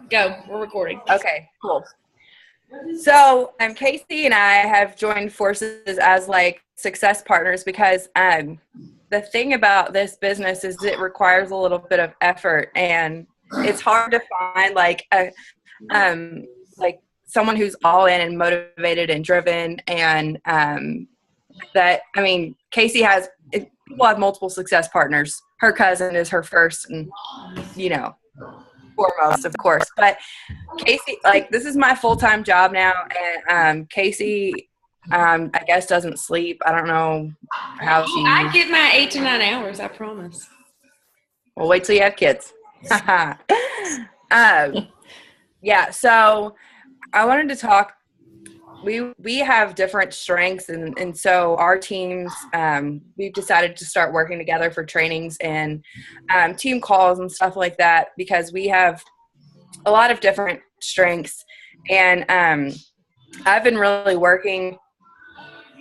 Go. We're recording. Okay, cool. So Casey and I have joined forces as like success partners because the thing about this business is it requires a little bit of effort, and it's hard to find like a like someone who's all in and motivated and driven, and Casey has people have multiple success partners. Her cousin is her first, and foremost, of course. But Casey, like, this is my full-time job now, and Casey, I guess, doesn't sleep. I don't know how she. I get my 8 to 9 hours. I promise. Well, wait till you have kids. Yeah. So I wanted to talk. We have different strengths, and so our teams, we've decided to start working together for trainings and team calls and stuff like that, because we have a lot of different strengths. And I've been really working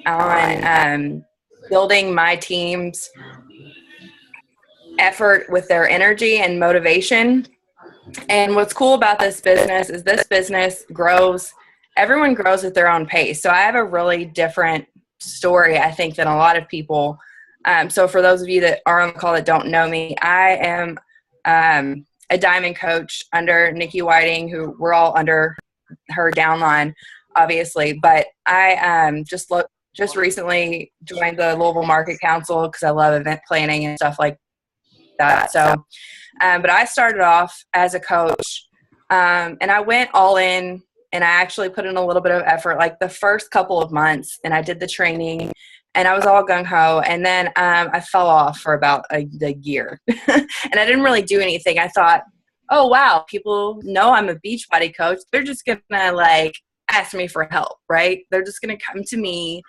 on building my team's effort with their energy and motivation. And what's cool about this business is this business grows. Everyone grows at their own pace. So I have a really different story, I think, than a lot of people. So for those of you that are on the call that don't know me, I am a diamond coach under Nikki Whiting, who we're all under her downline, obviously. But I just recently joined the Louisville Market Council because I love event planning and stuff like that. So, but I started off as a coach, and I went all in. And I actually put in a little bit of effort, like the first couple of months, and I did the training, and I was all gung-ho. And then I fell off for about a year, and I didn't really do anything. I thought, oh, wow, people know I'm a Beachbody coach. They're just going to, like, ask me for help, right? They're just going to come to me.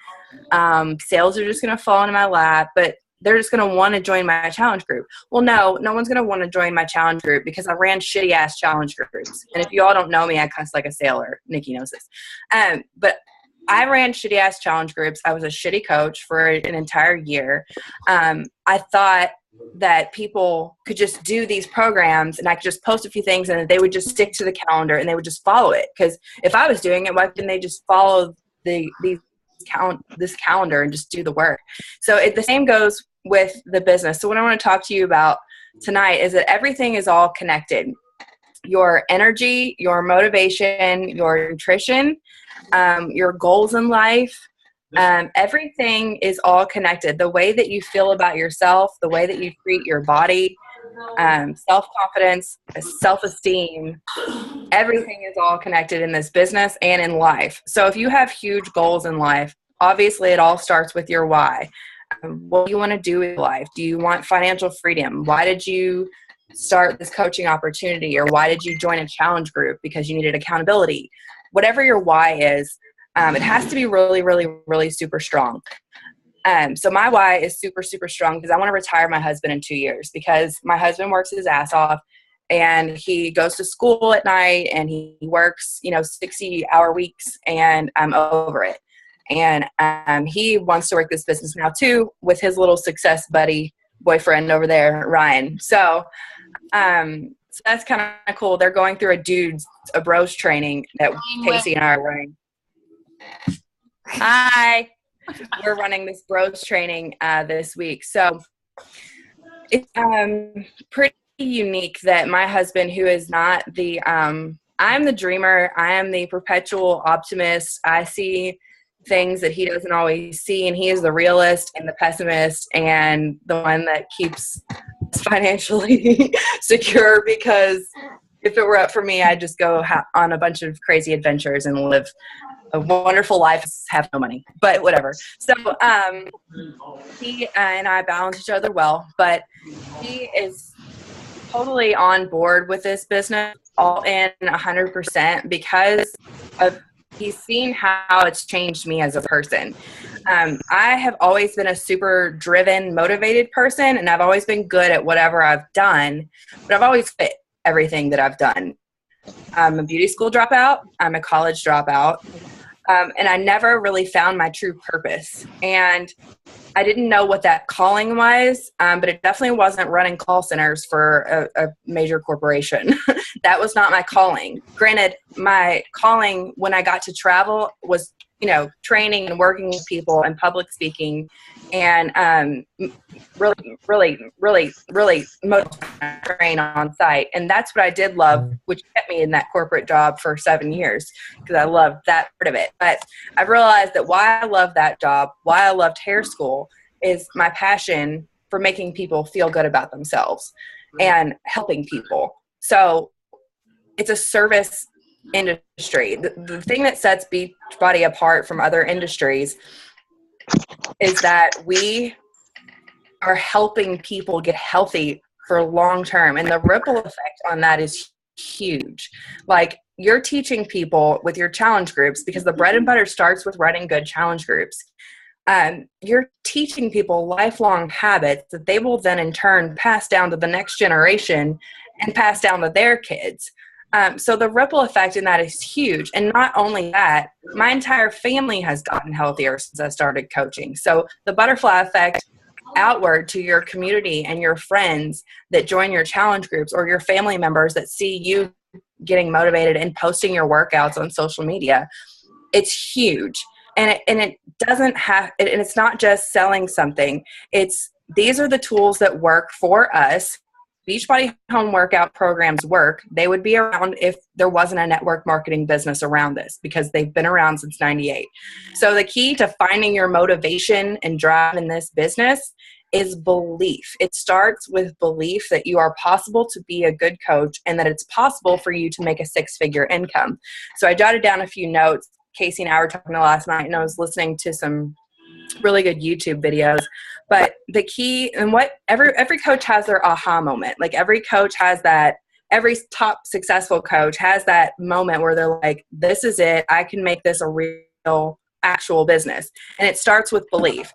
Sales are just going to fall into my lap, but they're just going to want to join my challenge group. Well, no one's going to want to join my challenge group because I ran shitty ass challenge groups. And if you all don't know me, I cuss like a sailor. Nikki knows this. But I ran shitty ass challenge groups. I was a shitty coach for an entire year. I thought that people could just do these programs and I could just post a few things and they would just stick to the calendar and they would just follow it. Because if I was doing it, why didn't they just follow this calendar and just do the work? So the same goes with the business. So what I want to talk to you about tonight is that everything is all connected. Your energy, your motivation, your nutrition, your goals in life, everything is all connected. The way that you feel about yourself, the way that you treat your body, self-confidence, self-esteem, everything is all connected in this business and in life. So if you have huge goals in life, obviously it all starts with your why. What do you want to do in life? Do you want financial freedom? Why did you start this coaching opportunity? Or why did you join a challenge group? Because you needed accountability. Whatever your why is, it has to be really, really, really super strong. So my why is super, super strong because I want to retire my husband in 2 years, because my husband works his ass off and he goes to school at night and he works, 60-hour weeks, and I'm over it. And he wants to work this business now too with his little success buddy boyfriend over there, Ryan. So that's kind of cool. They're going through a bros training that Casey and I are running. Hi. We're running this bros training this week. So it's pretty unique that my husband, who is not I'm the dreamer. I am the perpetual optimist. I see things that he doesn't always see, and he is the realist and the pessimist and the one that keeps us financially secure, because if it were up for me, I'd just go on a bunch of crazy adventures and live a wonderful life, have no money, but whatever. So he and I balance each other well, but he is totally on board with this business, all in 100%, because of he's seen how it's changed me as a person. I have always been a super driven, motivated person, and I've always been good at whatever I've done, but I've always fit everything that I've done. I'm a beauty school dropout. I'm a college dropout. And I never really found my true purpose. And I didn't know what that calling was, but it definitely wasn't running call centers for a major corporation. That was not my calling. Granted, my calling when I got to travel was, training and working with people and public speaking and really motivating train on site. And that's what I did love, which kept me in that corporate job for 7 years because I loved that part of it. But I realized that why I love that job, why I loved hair school is my passion for making people feel good about themselves and helping people. So it's a service industry. The thing that sets Beachbody apart from other industries is that we are helping people get healthy for long term. And the ripple effect on that is huge. Like you're teaching people with your challenge groups, because the bread and butter starts with running good challenge groups. You're teaching people lifelong habits that they will then in turn pass down to the next generation and pass down to their kids. So the ripple effect in that is huge. And not only that, my entire family has gotten healthier since I started coaching. So the butterfly effect outward to your community and your friends that join your challenge groups, or your family members that see you getting motivated and posting your workouts on social media, it's huge. And it doesn't have, and it's not just selling something. These are the tools that work for us. Beachbody home workout programs work. They would be around if there wasn't a network marketing business around this, because they've been around since 98. So the key to finding your motivation and drive in this business is belief. It starts with belief that you are possible to be a good coach and that it's possible for you to make a 6-figure income. So I jotted down a few notes. Casey and I were talking last night, and I was listening to some really good YouTube videos. But the key, and what every coach has their aha moment. Like every coach has that, every top successful coach has that moment where they're like, this is it. I can make this a real actual business. And it starts with belief.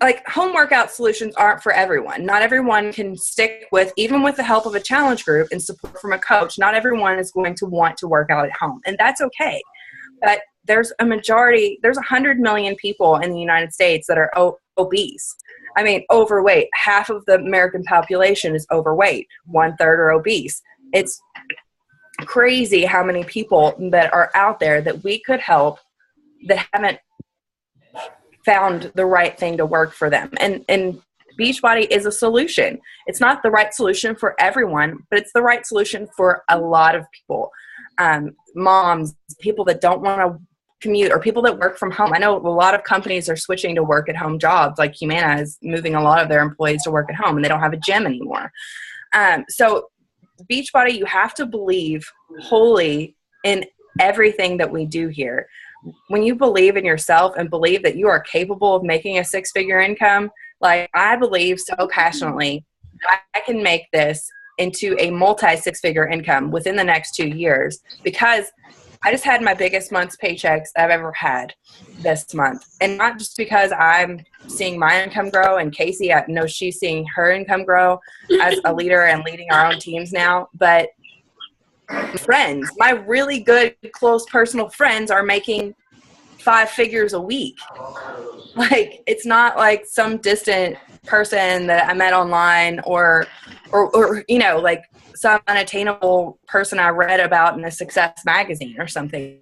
Like home workout solutions aren't for everyone. Not everyone can stick with, even with the help of a challenge group and support from a coach, not everyone is going to want to work out at home. And that's okay. But there's 100 million people in the United States that are obese. I mean, overweight. Half of the American population is overweight. 1/3 are obese. It's crazy how many people that are out there that we could help that haven't found the right thing to work for them. And Beachbody is a solution. It's not the right solution for everyone, but it's the right solution for a lot of people. Moms, people that don't want to commute, or people that work from home. I know a lot of companies are switching to work at home jobs. Like Humana is moving a lot of their employees to work at home, and they don't have a gym anymore. So Beachbody, you have to believe wholly in everything that we do here. When you believe in yourself and believe that you are capable of making a 6-figure income, like I believe so passionately, I can make this into a multi-6-figure income within the next 2 years, because I just had my biggest month's paychecks I've ever had this month. And not just because I'm seeing my income grow, and Casey, I know she's seeing her income grow as a leader and leading our own teams now, but friends, my really good, close personal friends are making 5 figures a week. Like, it's not like some distant person that I met online or like some unattainable person I read about in a success magazine or something.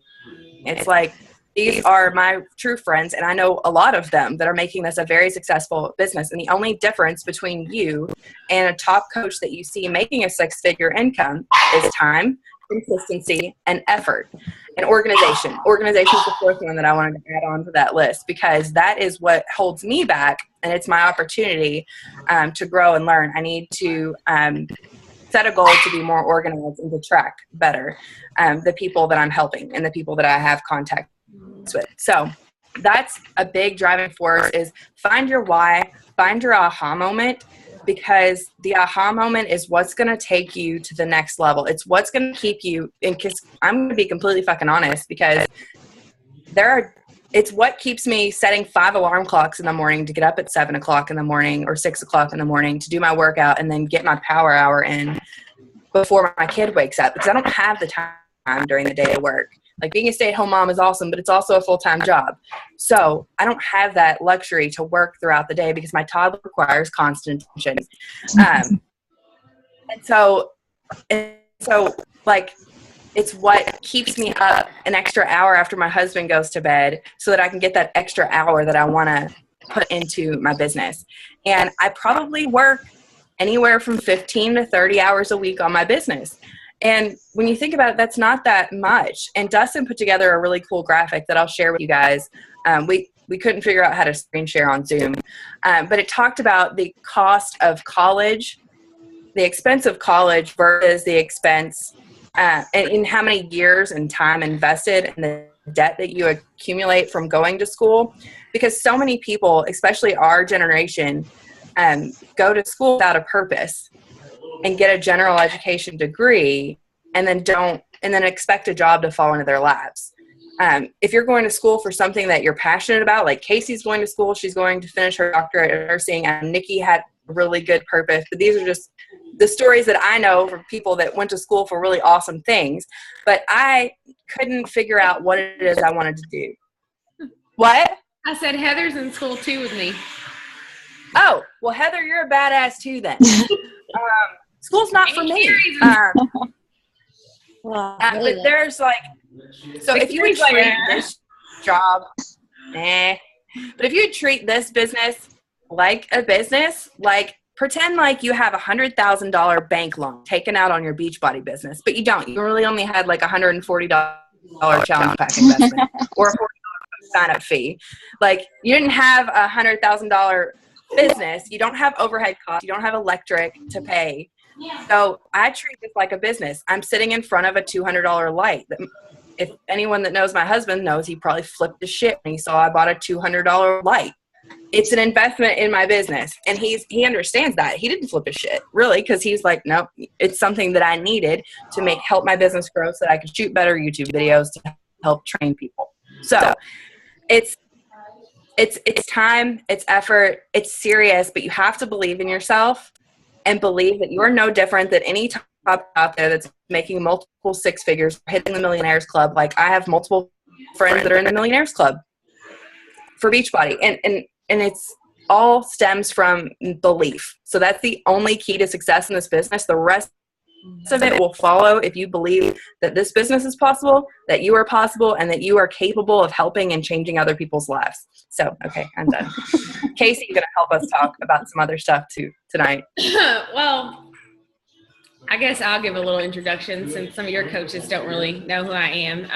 It's like, these are my true friends, and I know a lot of them that are making this a very successful business. And the only difference between you and a top coach that you see making a 6-figure income is time, consistency, and effort. And organization. Organization is the fourth one that I wanted to add on to that list, because that is what holds me back, and it's my opportunity to grow and learn. I need to set a goal to be more organized and to track better the people that I'm helping and the people that I have contact with. So that's a big driving force, is find your why, find your aha moment, because the aha moment is what's going to take you to the next level. It's what's going to keep you in. I'm going to be completely fucking honest, because it's what keeps me setting 5 alarm clocks in the morning to get up at 7 o'clock in the morning or 6 o'clock in the morning to do my workout and then get my power hour in before my kid wakes up, because I don't have the time during the day to work. Like being a stay-at-home mom is awesome, but it's also a full-time job. So I don't have that luxury to work throughout the day because my toddler requires constant attention. And so like, it's what keeps me up an extra hour after my husband goes to bed so that I can get that extra hour that I want to put into my business. And I probably work anywhere from 15 to 30 hours a week on my business. And when you think about it, that's not that much. And Dustin put together a really cool graphic that I'll share with you guys. We couldn't figure out how to screen share on Zoom, but it talked about the cost of college, the expense of college versus the expense and in how many years and time invested and the debt that you accumulate from going to school. Because so many people, especially our generation, go to school without a purpose and get a general education degree and then expect a job to fall into their laps. If you're going to school for something that you're passionate about, like Casey's going to school, she's going to finish her doctorate in nursing, and Nikki had a really good purpose. But these are just the stories that I know from people that went to school for really awesome things. But I couldn't figure out what it is I wanted to do. What? I said Heather's in school too with me. Oh, well, Heather, you're a badass too then. School's not for me. But there's like, so if you would treat this job, but if you treat this business like a business, like pretend like you have $100,000 bank loan taken out on your Beachbody business, but you don't. You really only had like $140 challenge pack investment or a $40 sign-up fee. Like you didn't have a $100,000 business. You don't have overhead costs. You don't have electric to pay. So I treat this like a business. I'm sitting in front of a $200 light. If anyone that knows my husband knows, he probably flipped his shit when he saw I bought a $200 light. It's an investment in my business. And he understands that. He didn't flip his shit, really, because he's like, nope, it's something that I needed to help my business grow so that I could shoot better YouTube videos to help train people. So it's time, it's effort, it's serious, but you have to believe in yourself and believe that you're no different than any top out there that's making multiple six figures, hitting the Millionaires Club. Like I have multiple friends that are in the Millionaires Club for Beachbody. And it's all stems from belief. So that's the only key to success in this business. The rest of it will follow if you believe that this business is possible, that you are possible, and that you are capable of helping and changing other people's lives. So, okay, I'm done. Casey's going to help us talk about some other stuff too tonight. Well, I guess I'll give a little introduction since some of your coaches don't really know who I am.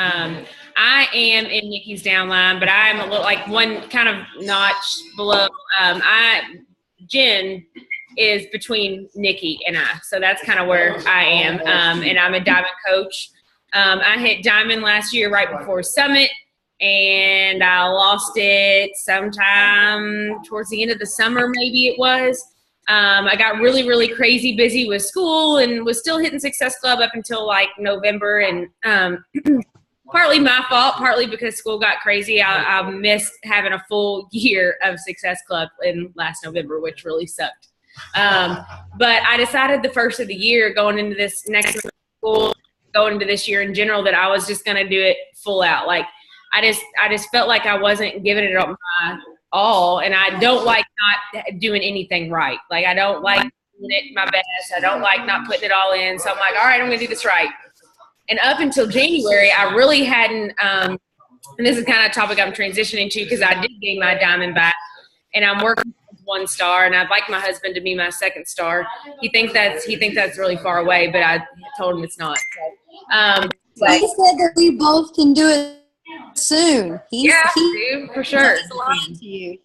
I am in Nikki's downline, but I'm a little like one kind of notch below. Jen is between Nikki and I. So that's kind of where I am. And I'm a diamond coach. I hit diamond last year right before Summit, and I lost it sometime towards the end of the summer, maybe it was. I got really, really crazy busy with school and was still hitting Success Club up until like November. And partly my fault, partly because school got crazy. I missed having a full year of Success Club in last November, which really sucked. But I decided the first of the year going into this next school, going into this year in general, that I was just going to do it full out. Like I just felt like I wasn't giving it up my all. And I don't like not doing anything right. Like I don't like doing it my best. I don't like not putting it all in. So I'm like, all right, I'm going to do this right. And up until January, I really hadn't, and this is kind of a topic I'm transitioning to because I did gain my diamond back, and I'm working with 1 star, and I'd like my husband to be my 2nd star. He thinks that's really far away, but I told him it's not. So, he said that we both can do it soon. He for sure. He's lying to you.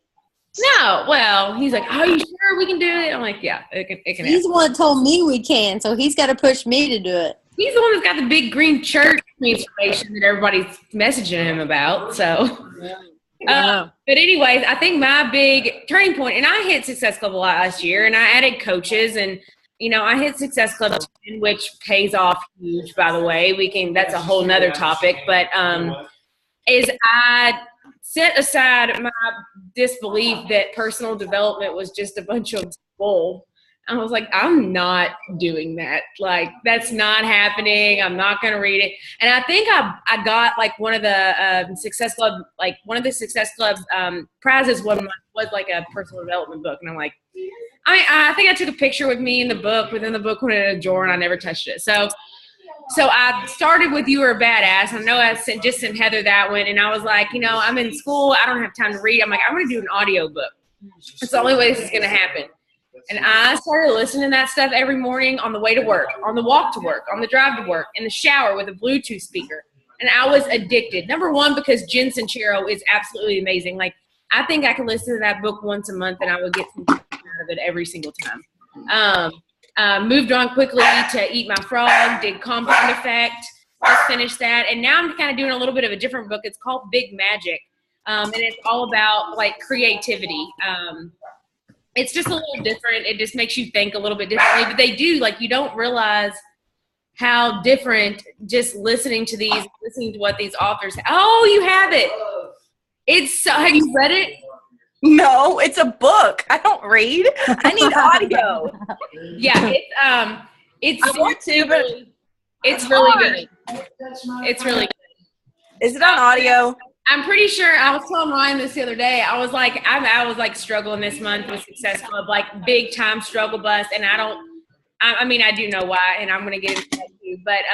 No, well, he's like, "Are you sure we can do it?" I'm like, "Yeah, it can." He's the one that told me we can, so he's got to push me to do it. He's the one that's got the big green church transformation that everybody's messaging him about. So, but anyways, I think my big turning point, and I hit Success Club a lot last year, and I added coaches, and I hit Success Club, which pays off huge. By the way, that's a whole nother topic, but is I set aside my disbelief that personal development was just a bunch of bull. I was like, I'm not doing that. Like, that's not happening. I'm not going to read it. And I think I got like one of the Success Club prizes was like a personal development book. And I'm like, I think I took a picture with me in the book, but then the book went in a drawer and I never touched it. So I started with You Were a Badass. I know I just sent Heather that one. And I was like, I'm in school. I don't have time to read. I'm like, I'm going to do an audio book. It's the only way this is going to happen. And I started listening to that stuff every morning on the way to work, on the walk to work, on the drive to work, in the shower with a Bluetooth speaker. And I was addicted. Number one, because Jen Sincero is absolutely amazing. Like, I think I could listen to that book once a month and I would get something out of it every single time. Moved on quickly to Eat My Frog, did Compound Effect, just finished that. And now I'm kind of doing a little bit of a different book. It's called Big Magic. And it's all about like creativity. It's just a little different. It just makes you think a little bit differently. But they do, like, you don't realize how different just listening to what these authors. Oh, you have it. Have you read it? No, it's a book. I don't read. I need audio. Yeah, it's really good. It's really good. Is it on audio? I'm pretty sure. I was telling Ryan this the other day. I was like struggling this month with Success Club, like big time struggle bus. And I do know why, and I'm going to get into that too. But,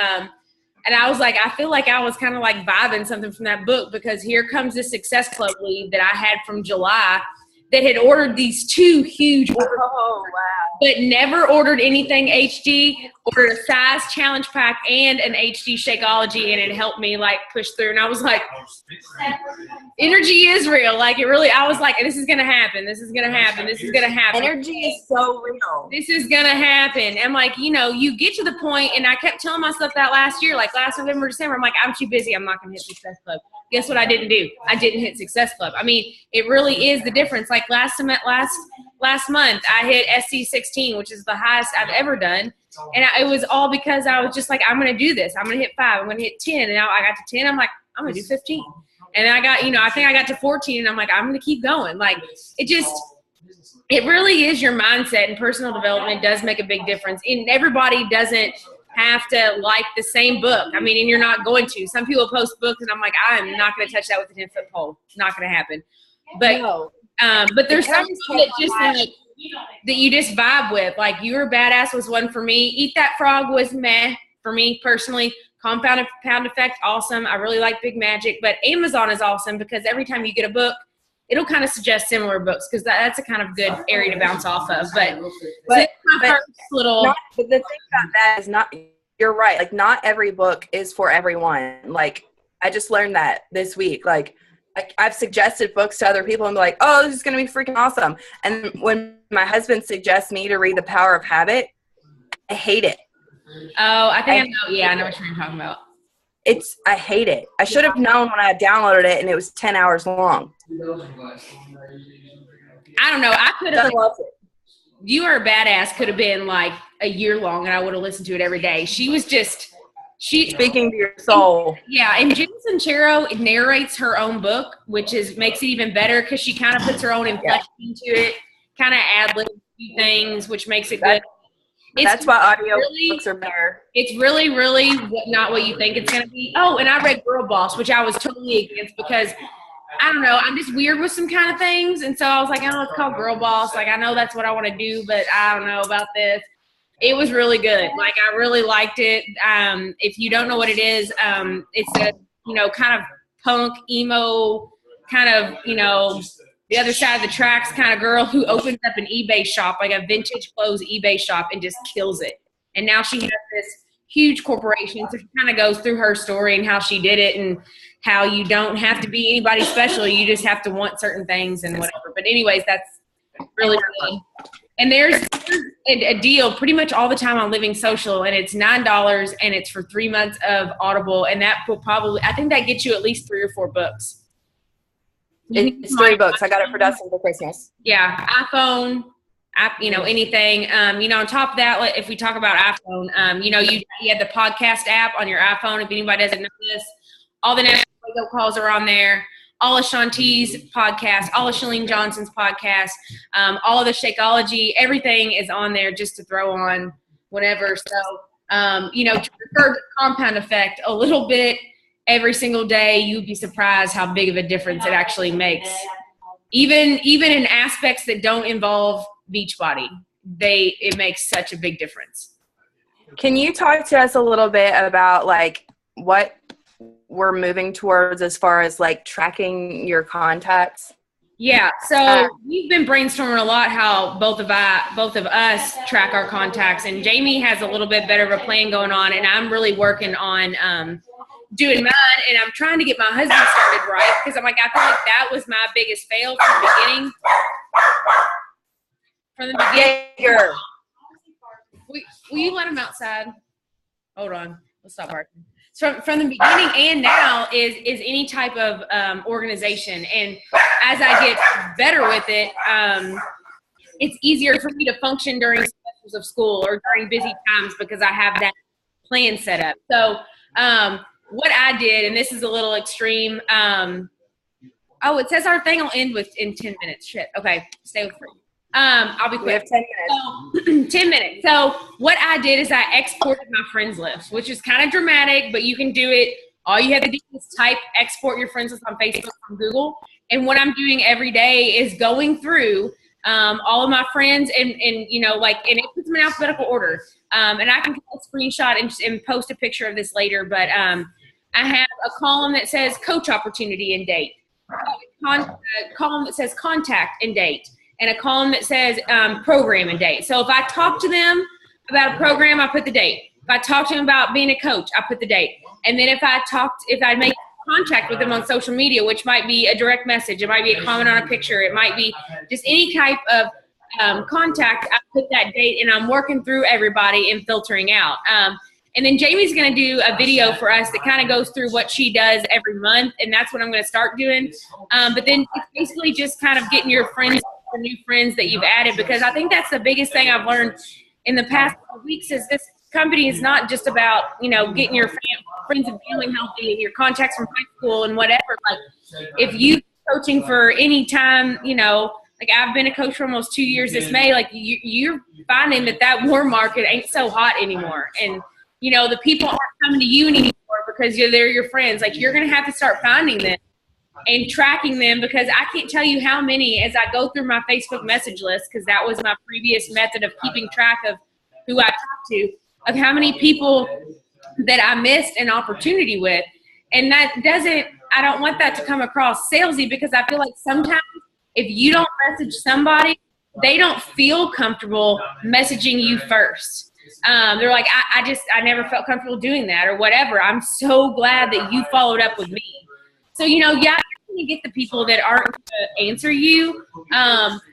and I was like, I feel like I was kind of like vibing something from that book, because here comes this Success Club lead that I had from July that had ordered these 2 huge orders, but never ordered anything HD, ordered a size challenge pack and an HD Shakeology, and it helped me like push through. And I was like, energy is real. Like, it really, I was like, this is going to happen. This is going to happen. This is going to happen. Energy is so real. This is going to happen. And like, you get to the point, and I kept telling myself that last year, like last November, December, I'm like, I'm too busy. I'm not going to hit Success Club. Guess what I didn't do? I didn't hit Success Club. I mean, it really is the difference. Like last month, I hit SC16, which is the highest I've ever done. And it was all because I was just like, I'm going to do this. I'm going to hit 5. I'm going to hit 10. And now I got to 10. I'm like, I'm going to do 15. And then I got, I think I got to 14, and I'm like, I'm going to keep going. Like, it really is your mindset, and personal development does make a big difference. And everybody doesn't have to like the same book. I mean, and you're not going to. Some people post books, and I'm like, I'm not going to touch that with a 10-foot pole. It's not going to happen. But No. But there's some that just like that you just vibe with. Like, You Were a Badass was one for me. Eat That Frog was meh for me personally. Compound Effect, awesome. I really like Big Magic. But Amazon is awesome, because every time you get a book, it'll kind of suggest similar books, because that's a kind of good area to bounce off of. But the thing about that is you're right. Like, not every book is for everyone. Like, I just learned that this week. Like, I've suggested books to other people and be like, oh, this is going to be freaking awesome. And when my husband suggests me to read The Power of Habit, I hate it. Oh, I think I know. Yeah, I know what you're talking about. I hate it. I should have known when I downloaded it and it was 10 hours long. I don't know. I could have loved it. You Are a Badass could have been like a year long, and I would have listened to it every day. She was just speaking to your soul. Yeah, and Jen Sincero narrates her own book, which makes it even better, because she kind of puts her own inflection into it, kind of ad-libs a few things, which makes it good. That's why audio books are better. It's really, really not what you think it's going to be. Oh, and I read Girl Boss, which I was totally against, because I don't know, I'm just weird with some kind of things. And so I was like, I know it's called Girl Boss. Like, I know that's what I want to do, but I don't know about this. It was really good. Like, I really liked it. If you don't know what it is, it's a, kind of punk, emo, kind of, the other side of the tracks kind of girl who opens up an eBay shop, like a vintage clothes eBay shop, and just kills it. And now she has this huge corporation. So she kind of goes through her story and how she did it, and how you don't have to be anybody special. You just have to want certain things and whatever. But anyways, that's really good. And there's a deal pretty much all the time on Living Social, and it's $9, and it's for 3 months of Audible. And that will I think that gets you at least 3 or 4 books. It's 3 books. I got it for Dustin for Christmas. Yeah, iPhone, anything. On top of that, if we talk about iPhone, you have the podcast app on your iPhone. If anybody doesn't know this, all the national wake-up calls are on there. all of Shanti's podcast, all of Shalene Johnson's podcast, all of the Shakeology, everything is on there just to throw on whenever. So, you know, to refer to the compound effect a little bit every single day, you'd be surprised how big of a difference it actually makes. Even in aspects that don't involve Beachbody, it makes such a big difference. Can you talk to us a little bit about like what we're moving towards as far as like tracking your contacts? Yeah, so we've been brainstorming a lot how both of us track our contacts, and Jamie has a little bit better of a plan going on, and I'm really working on doing mine, and I'm trying to get my husband started right, because I'm like, I feel like that was my biggest fail from the beginning. Will you let him outside? Hold on, let's stop barking. So from the beginning and now is any type of organization, and as I get better with it, it's easier for me to function during semesters of school or during busy times because I have that plan set up. So what I did, and this is a little extreme. Oh, it says our thing will end in 10 minutes. Shit. Okay, stay with me. I'll be quick. We have 10 minutes. So, 10 minutes. So what I did is I exported my friends list, which is kind of dramatic, but you can do it. All you have to do is type export your friends list on Facebook from Google. And what I'm doing every day is going through all of my friends and you know, like, and it puts them in alphabetical order. And I can screenshot and post a picture of this later, but I have a column that says coach opportunity and date, a column that says contact and date, and a column that says program and date. So if I talk to them about a program, I put the date. If I talk to them about being a coach, I put the date. And then if I make contact with them on social media, which might be a direct message, it might be a comment on a picture, it might be just any type of contact, I put that date, and I'm working through everybody and filtering out. And then Jamie's going to do a video for us that kind of goes through what she does every month, and that's what I'm going to start doing. But then it's basically just kind of getting your friends, the new friends that you've added, because I think that's the biggest thing I've learned in the past couple weeks is this company is not just about, you know, getting your friends and family healthy and your contacts from high school and whatever. Like, if you coaching for any time, you know, like I've been a coach for almost 2 years this May, like you're finding that warm market ain't so hot anymore. And, you know, the people aren't coming to you anymore because they're your friends. Like, you're going to have to start finding them and tracking them, because I can't tell you how many, as I go through my Facebook message list, because that was my previous method of keeping track of who I talked to, of how many people that I missed an opportunity with. And that I don't want that to come across salesy, because I feel like sometimes if you don't message somebody, they don't feel comfortable messaging you first. They're like, I never felt comfortable doing that or whatever. I'm so glad that you followed up with me. So, you know, yeah, you're going to get the people that aren't going to answer you,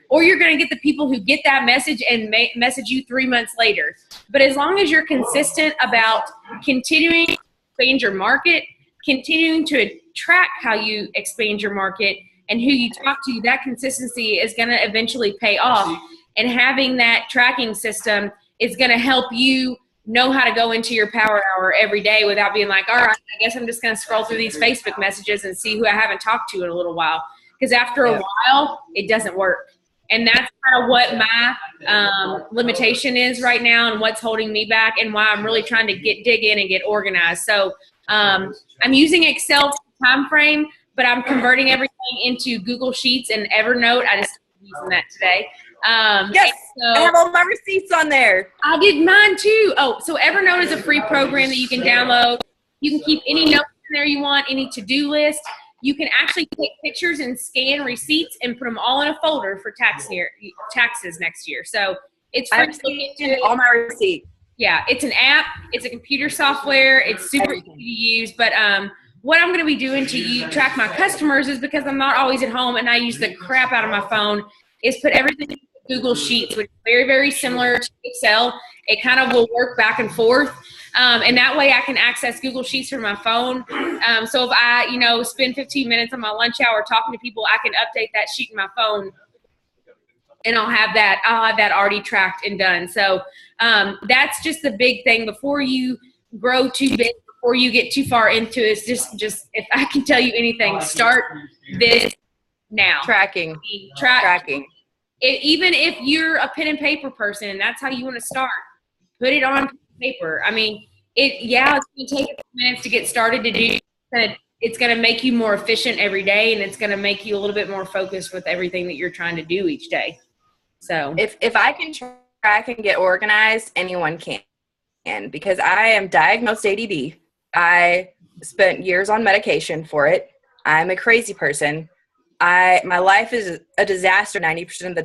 or you're going to get the people who get that message and message you 3 months later. But as long as you're consistent about continuing to expand your market, continuing to track how you expand your market and who you talk to, that consistency is going to eventually pay off. And having that tracking system is going to help you know how to go into your power hour every day without being like, all right, I guess I'm just going to scroll through these Facebook messages and see who I haven't talked to in a little while. Because after a while, it doesn't work. And that's kind of what my limitation is right now, and what's holding me back, and why I'm really trying to dig in and get organized. So I'm using Excel time frame, but I'm converting everything into Google Sheets and Evernote. I just started using that today. Yes, so I have all my receipts on there. I did mine too. Oh, so Evernote is a free program that you can download. You can keep any notes in there you want, any to-do list. You can actually take pictures and scan receipts and put them all in a folder for taxes next year. So it's free. All my receipts. Yeah, it's an app. It's a computer software. It's super easy to use. But what I'm going to be doing to track my customers is, because I'm not always at home and I use the crap out of my phone, is put everything in Google Sheets, which is very, very similar to Excel. It kind of will work back and forth. And that way I can access Google Sheets from my phone. So if I, you know, spend 15 minutes on my lunch hour talking to people, I can update that sheet in my phone, and I'll have that already tracked and done. So that's just the big thing. Before you grow too big, before you get too far into it, it's just if I can tell you anything, start this now. Tracking. Even if you're a pen and paper person and that's how you want to start, put it on paper. I mean, it's going to take a few minutes to get started to do. It's going to make you more efficient every day, and it's going to make you a little bit more focused with everything that you're trying to do each day. So if I can track and get organized, anyone can, because I am diagnosed ADD. I spent years on medication for it. I'm a crazy person. My life is a disaster 90% of the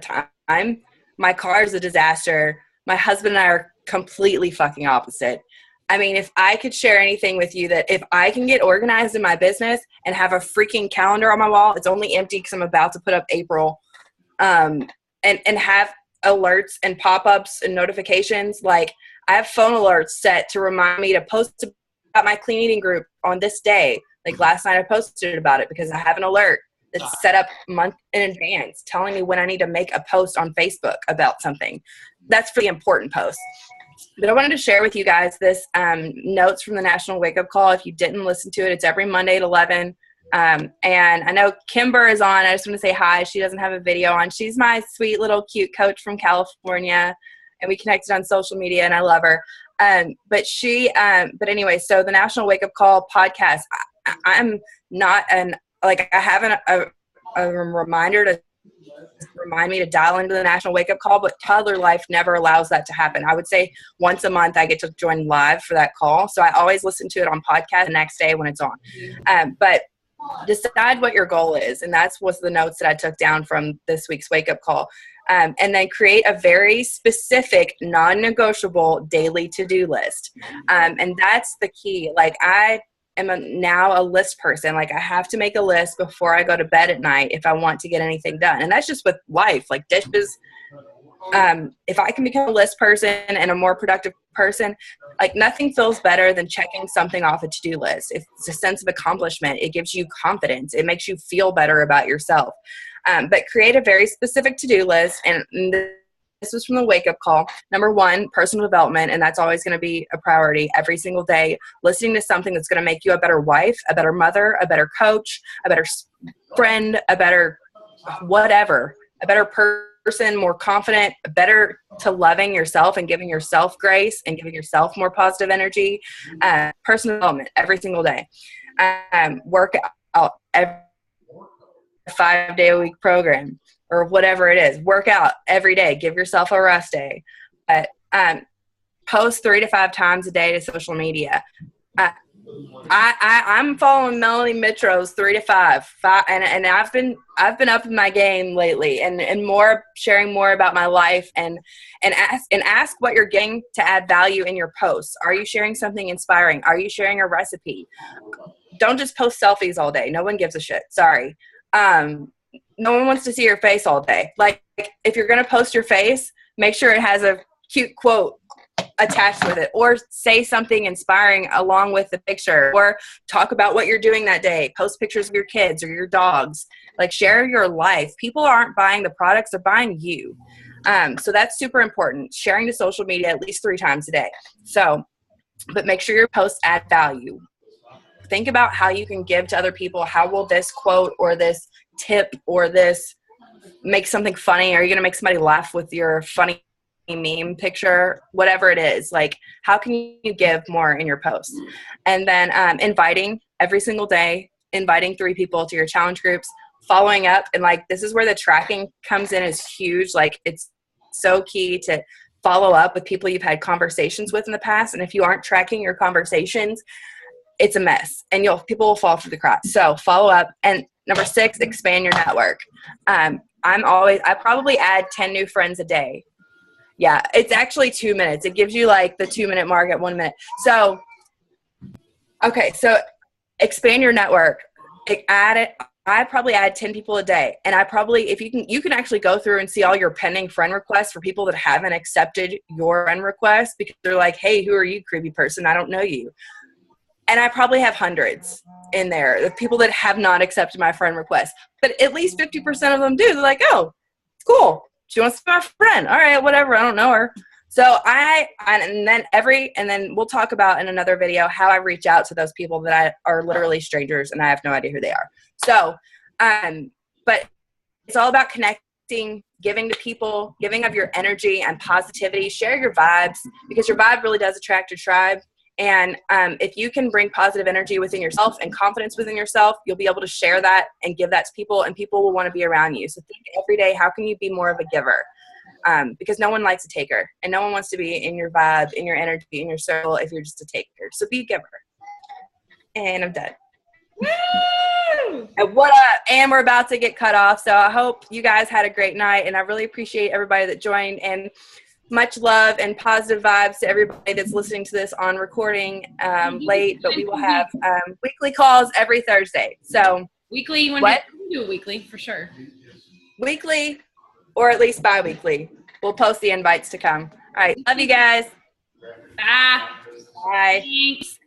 time. My car is a disaster. My husband and I are completely fucking opposite. I mean, if I could share anything with you, that if I can get organized in my business and have a freaking calendar on my wall, it's only empty because I'm about to put up April, and have alerts and pop-ups and notifications. Like, I have phone alerts set to remind me to post about my clean eating group on this day. Like last night I posted about it because I have an alert that's set up a month in advance telling me when I need to make a post on Facebook about something. That's for the important posts. But I wanted to share with you guys this notes from the National Wake Up Call. If you didn't listen to it, it's every Monday at 11. And I know Kimber is on. I just want to say hi. She doesn't have a video on. She's my sweet little cute coach from California, and we connected on social media, and I love her. But anyway, so the National Wake Up Call podcast, I'm not I have a reminder to remind me to dial into the National Wake Up Call, but toddler life never allows that to happen. I would say once a month I get to join live for that call. So I always listen to it on podcast the next day when it's on. But decide what your goal is. And that's what's the notes that I took down from this week's Wake Up Call. And then create a very specific, non-negotiable daily to-do list. And that's the key. Like, I am now a list person. Like, I have to make a list before I go to bed at night if I want to get anything done. And that's just with life, like dishes. If I can become a list person and a more productive person, like, nothing feels better than checking something off a to-do list. It's a sense of accomplishment. It gives you confidence. It makes you feel better about yourself. But create a very specific to-do list. And this was from the Wake Up Call. Number 1, personal development, and that's always going to be a priority every single day. Listening to something that's going to make you a better wife, a better mother, a better coach, a better friend, a better whatever, a better person, more confident, better to loving yourself and giving yourself grace and giving yourself more positive energy. Personal development every single day. Work out every 5-day-a-week program, or whatever it is. Work out every day. Give yourself a rest day. Post 3 to 5 times a day to social media. I'm following Melanie Mitro's 3 to 5, and I've been up in my game lately, and more sharing more about my life, and ask what you're getting to add value in your posts. Are you sharing something inspiring? Are you sharing a recipe? Don't just post selfies all day. No one gives a shit. Sorry. No one wants to see your face all day. Like, if you're going to post your face, make sure it has a cute quote attached with it, or say something inspiring along with the picture, or talk about what you're doing that day. Post pictures of your kids or your dogs. Like, share your life. People aren't buying the products, they're buying you. So that's super important. Sharing to social media at least 3 times a day. So, but make sure your posts add value. Think about how you can give to other people. How will this quote or this tip or this make something funny? Are you going to make somebody laugh with your funny meme picture? Whatever it is, like, how can you give more in your posts? And then inviting every single day, inviting 3 people to your challenge groups, following up. And like, this is where the tracking comes in, is huge. Like, it's so key to follow up with people you've had conversations with in the past. And if you aren't tracking your conversations, it's a mess, and people will fall through the cracks. So follow up. And number 6, expand your network. I probably add 10 new friends a day. Yeah, it's actually 2 minutes. It gives you like the 2-minute mark at 1 minute. So, okay, so expand your network. I probably add 10 people a day. And I probably, if you can actually go through and see all your pending friend requests for people that haven't accepted your friend request, because they're like, hey, who are you, creepy person? I don't know you. And I probably have hundreds in there, the people that have not accepted my friend request. But at least 50% of them do. They're like, oh, it's cool. She wants to be my friend. All right, whatever. I don't know her. So and then we'll talk about in another video how I reach out to those people that are literally strangers and I have no idea who they are. So, but it's all about connecting, giving to people, giving of your energy and positivity. Share your vibes, because your vibe really does attract your tribe. And if you can bring positive energy within yourself and confidence within yourself, you'll be able to share that and give that to people, and people will want to be around you. So think every day, how can you be more of a giver? Because no one likes a taker, and no one wants to be in your vibe, in your energy, in your circle if you're just a taker. So be a giver. And I'm done. And what up? And we're about to get cut off. So I hope you guys had a great night, and I really appreciate everybody that joined, and much love and positive vibes to everybody that's listening to this on recording late, but we will have weekly calls every Thursday. So weekly, you want to do it weekly for sure. Weekly, or at least bi-weekly. We'll post the invites to come. All right. Love you guys. Bye. Bye. Thanks.